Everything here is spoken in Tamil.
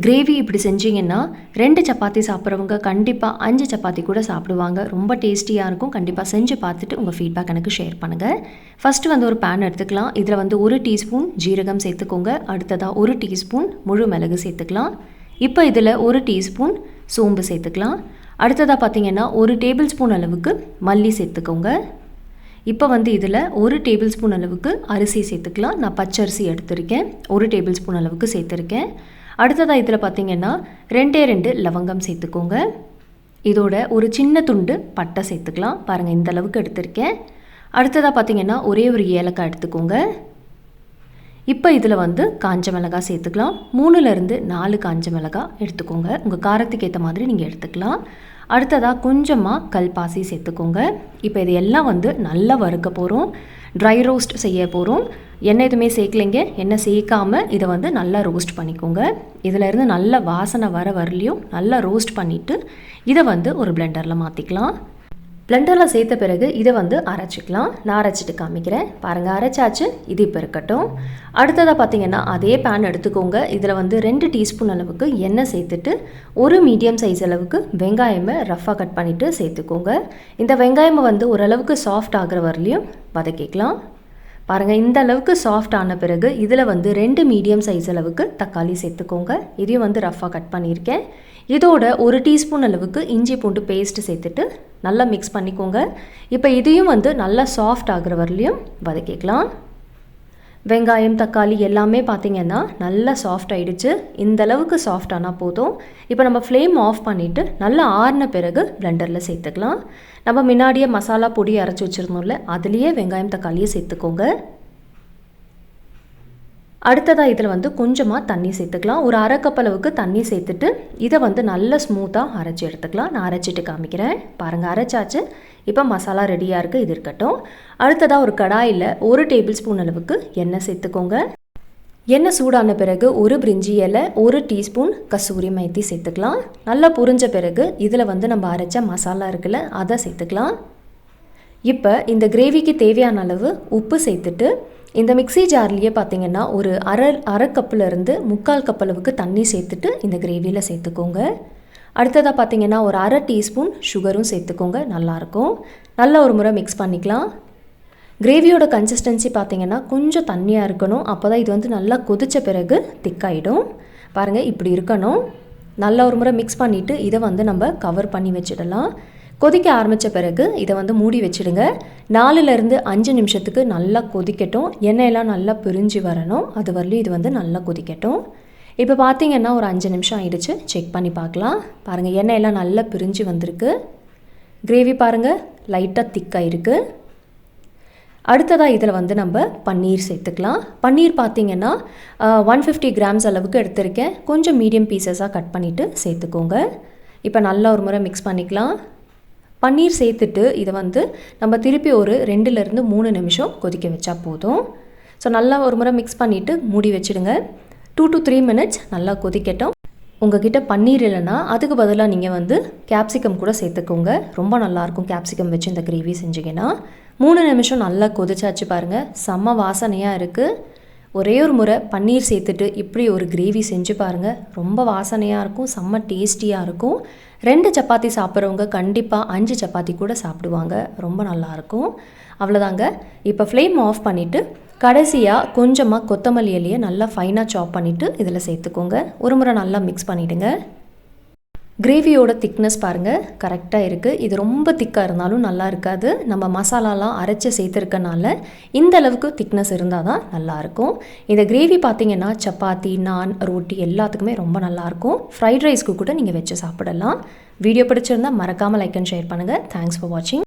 கிரேவி இப்படி செஞ்சீங்கன்னா 2 சப்பாத்தி சாப்பிட்றவங்க கண்டிப்பாக 5 சப்பாத்தி கூட சாப்பிடுவாங்க. ரொம்ப டேஸ்டியாக இருக்கும். கண்டிப்பாக செஞ்சு பார்த்துட்டு உங்கள் ஃபீட்பேக் எனக்கு ஷேர் பண்ணுங்கள். ஃபஸ்ட்டு வந்து ஒரு பேன் எடுத்துக்கலாம். இதில் வந்து 1 டீஸ்பூன் ஜீரகம் சேர்த்துக்கோங்க. அடுத்ததாக 1 டீஸ்பூன் முழு மிளகு சேர்த்துக்கலாம். இப்போ இதில் 1 டீஸ்பூன் சோம்பு சேர்த்துக்கலாம். அடுத்ததாக பார்த்திங்கன்னா 1 டேபிள் ஸ்பூன் அளவுக்கு மல்லி சேர்த்துக்கோங்க. இப்போ வந்து இதில் 1 டேபிள் ஸ்பூன் அளவுக்கு அரிசி சேர்த்துக்கலாம். நான் பச்சரிசி எடுத்திருக்கேன். 1 டேபிள் ஸ்பூன் அளவுக்கு சேர்த்துருக்கேன். அடுத்ததாக இதில் பார்த்திங்கன்னா 2 லவங்கம் சேர்த்துக்கோங்க. இதோட ஒரு சின்ன துண்டு பட்டை சேர்த்துக்கலாம். பாருங்கள், இந்த அளவுக்கு எடுத்திருக்கேன். அடுத்ததாக பார்த்திங்கன்னா ஒரே ஒரு ஏலக்காய் எடுத்துக்கோங்க. இப்போ இதில் வந்து காஞ்ச மிளகாய் சேர்த்துக்கலாம். 3லேருந்து 4 காஞ்ச மிளகாய் எடுத்துக்கோங்க. உங்கள் காரத்துக்கு ஏற்ற மாதிரி நீங்கள் எடுத்துக்கலாம். அடுத்ததாக கொஞ்சமாக கல்பாசி சேர்த்துக்கோங்க. இப்போ இது எல்லாம் வந்து நல்லா வறுக்க போகிறோம். ட்ரை ரோஸ்ட் செய்ய போகிறோம். எண்ணெய் எதுவுமே சேர்க்கலைங்க. எண்ணெய் சேர்க்காமல் இதை வந்து நல்லா ரோஸ்ட் பண்ணிக்கோங்க. இதிலேருந்து நல்ல வாசனை வரலையும் நல்லா ரோஸ்ட் பண்ணிவிட்டு இதை வந்து ஒரு பிளெண்டரில் மாற்றிக்கலாம். பிளெண்டரில் சேர்த்த பிறகு இதை வந்து அரைச்சிக்கலாம். நான் அரைச்சிட்டு காமிக்கிறேன். பாருங்கள், அரைச்சாச்சு. இது இப்போ இருக்கட்டும். அடுத்ததாக பார்த்திங்கன்னா அதே பேன் எடுத்துக்கோங்க. இதில் வந்து 2 டீஸ்பூன் அளவுக்கு எண்ணெய் சேர்த்துட்டு ஒரு மீடியம் சைஸ் அளவுக்கு வெங்காயமை ரஃப்பாக கட் பண்ணிவிட்டு சேர்த்துக்கோங்க. இந்த வெங்காயமை வந்து ஓரளவுக்கு சாஃப்ட் ஆகிற வரலையும் வதக்கிக்கலாம். பாருங்கள், இந்த அளவுக்கு சாஃப்ட் ஆன பிறகு இதில் வந்து 2 மீடியம் சைஸ் அளவுக்கு தக்காளி சேர்த்துக்கோங்க. இதையும் வந்து ரஃப்பாக கட் பண்ணியிருக்கேன். இதோட 1 டீஸ்பூன் அளவுக்கு இஞ்சி பூண்டு பேஸ்ட்டு சேர்த்துட்டு நல்லா மிக்ஸ் பண்ணிக்கோங்க. இப்போ இதையும் வந்து நல்லா சாஃப்ட் ஆகிற வரலையும் வதக்கிக்கலாம். வெங்காயம் தக்காளி எல்லாமே பார்த்திங்கன்னா நல்லா சாஃப்ட் ஆகிடுச்சு. இந்த அளவுக்கு சாஃப்ட் ஆனால் போதும். இப்போ நம்ம ஃப்ளேம் ஆஃப் பண்ணிவிட்டு நல்லா ஆறின பிறகு பிளெண்டரில் சேர்த்துக்கலாம். நம்ம முன்னாடியே மசாலா பொடி அரைச்சி வச்சுருந்தோம்ல, அதுலேயே வெங்காயம் தக்காளியை சேர்த்துக்கோங்க. அடுத்ததாக இதில் வந்து கொஞ்சமாக தண்ணி சேர்த்துக்கலாம். ஒரு அரை கப் அளவுக்கு தண்ணி சேர்த்துட்டு இதை வந்து நல்லா ஸ்மூத்தாக அரைச்சி எடுத்துக்கலாம். நான் அரைச்சிட்டு காமிக்கிறேன். பாருங்கள், அரைச்சாச்சு. இப்போ மசாலா ரெடியாக இருக்குது. இது இருக்கட்டும். அடுத்ததாக ஒரு கடாயில் 1 டேபிள் ஸ்பூன் அளவுக்கு எண்ணெய் சேர்த்துக்கோங்க. எண்ணெய் சூடான பிறகு ஒரு பிரிஞ்சி இலை, 1 டீஸ்பூன் கசூரி மேத்தி சேர்த்துக்கலாம். நல்லா புரிஞ்ச பிறகு இதில் வந்து நம்ம அரைச்ச மசாலா இருக்குல்ல, அதை சேர்த்துக்கலாம். இப்போ இந்த கிரேவிக்கு தேவையான அளவு உப்பு சேர்த்துட்டு இந்த மிக்ஸி ஜார்லேயே பார்த்திங்கன்னா ஒரு அரை கப்புலேருந்து 3/4 கப் அளவுக்கு தண்ணி சேர்த்துட்டு இந்த கிரேவியில் சேர்த்துக்கோங்க. அடுத்ததாக பார்த்திங்கன்னா ஒரு அரை டீஸ்பூன் சுகரும் சேர்த்துக்கோங்க. நல்லாயிருக்கும். நல்லா ஒரு முறை மிக்ஸ் பண்ணிக்கலாம். கிரேவியோட கன்சிஸ்டன்சி பார்த்திங்கன்னா கொஞ்சம் தண்ணியாக இருக்கணும். அப்போ தான் இது வந்து நல்லா கொதித்த பிறகு திக்காயிடும். பாருங்கள், இப்படி இருக்கணும். நல்லா ஒரு முறை மிக்ஸ் பண்ணிவிட்டு இதை வந்து நம்ம கவர் பண்ணி வச்சிடலாம். கொதிக்க ஆரம்பித்த பிறகு இதை வந்து மூடி வச்சுடுங்க. 4லேருந்து 5 நிமிஷத்துக்கு நல்லா கொதிக்கட்டும். எண்ணெயெல்லாம் நல்லா பிரிஞ்சு வரணும். அது வரலையும் இது வந்து நல்லா கொதிக்கட்டும். இப்போ பார்த்திங்கன்னா ஒரு 5 நிமிஷம் ஆகிடுச்சு. செக் பண்ணி பார்க்கலாம். பாருங்கள், எண்ணெயெல்லாம் நல்லா பிரிஞ்சு வந்திருக்கு. கிரேவி பாருங்கள் லைட்டாக திக்காக இருக்குது. அடுத்ததாக இதில் வந்து நம்ம பன்னீர் சேர்த்துக்கலாம். பன்னீர் பார்த்திங்கன்னா 150 கிராம்ஸ் அளவுக்கு எடுத்திருக்கேன். கொஞ்சம் மீடியம் பீசஸாக கட் பண்ணிவிட்டு சேர்த்துக்கோங்க. இப்போ நல்லா ஒரு முறை மிக்ஸ் பண்ணிக்கலாம். பன்னீர் சேர்த்துட்டு இதை வந்து நம்ம திருப்பி ஒரு 2லேருந்து 3 நிமிஷம் கொதிக்க வச்சா போதும். ஸோ நல்லா ஒரு முறை மிக்ஸ் பண்ணிவிட்டு மூடி வச்சுடுங்க. 2 to 3 மினிட்ஸ் நல்லா கொதிக்கட்டும். உங்ககிட்ட பன்னீர் இல்லைன்னா அதுக்கு பதிலாக நீங்கள் வந்து கேப்சிகம் கூட சேர்த்துக்கோங்க. ரொம்ப நல்லாயிருக்கும் கேப்சிகம் வச்சு இந்த கிரேவி செஞ்சிங்கன்னா. 3 நிமிஷம் நல்லா கொதிச்சாச்சு. பாருங்கள், செம்ம வாசனையாக இருக்குது. ஒரே ஒரு முறை பன்னீர் சேர்த்துட்டு இப்படி ஒரு கிரேவி செஞ்சு பாருங்கள். ரொம்ப வாசனையாக இருக்கும். செம்ம டேஸ்டியாக இருக்கும். 2 சப்பாத்தி சாப்பிட்றவங்க கண்டிப்பாக 5 சப்பாத்தி கூட சாப்பிடுவாங்க. ரொம்ப நல்லாயிருக்கும். அவ்வளோதாங்க. இப்போ ஃப்ளேம் ஆஃப் பண்ணிவிட்டு கடைசியாக கொஞ்சமாக கொத்தமல்லி இலையை நல்லா ஃபைனாக சாப் பண்ணிவிட்டு இதில் சேர்த்துக்கோங்க. ஒரு முறை நல்லா மிக்ஸ் பண்ணிவிடுங்க. கிரேவியோட திக்னஸ் பாருங்கள் கரெக்டாக இருக்குது. இது ரொம்ப திக்காக இருந்தாலும் நல்லா இருக்காது. நம்ம மசாலாலாம் அரைச்சி சேர்த்துருக்கனால இந்த அளவுக்கு திக்னஸ் இருந்தால் தான் நல்லாயிருக்கும். இந்த கிரேவி பார்த்திங்கன்னா சப்பாத்தி, நான், ரோட்டி எல்லாத்துக்குமே ரொம்ப நல்லாயிருக்கும். ஃப்ரைட் ரைஸ்க்கு கூட நீங்கள் வச்சு சாப்பிடலாம். வீடியோ பிடிச்சிருந்தால் மறக்காமல் லைக் அண்ட் ஷேர் பண்ணுங்கள். தேங்க்ஸ் ஃபார் வாட்சிங்.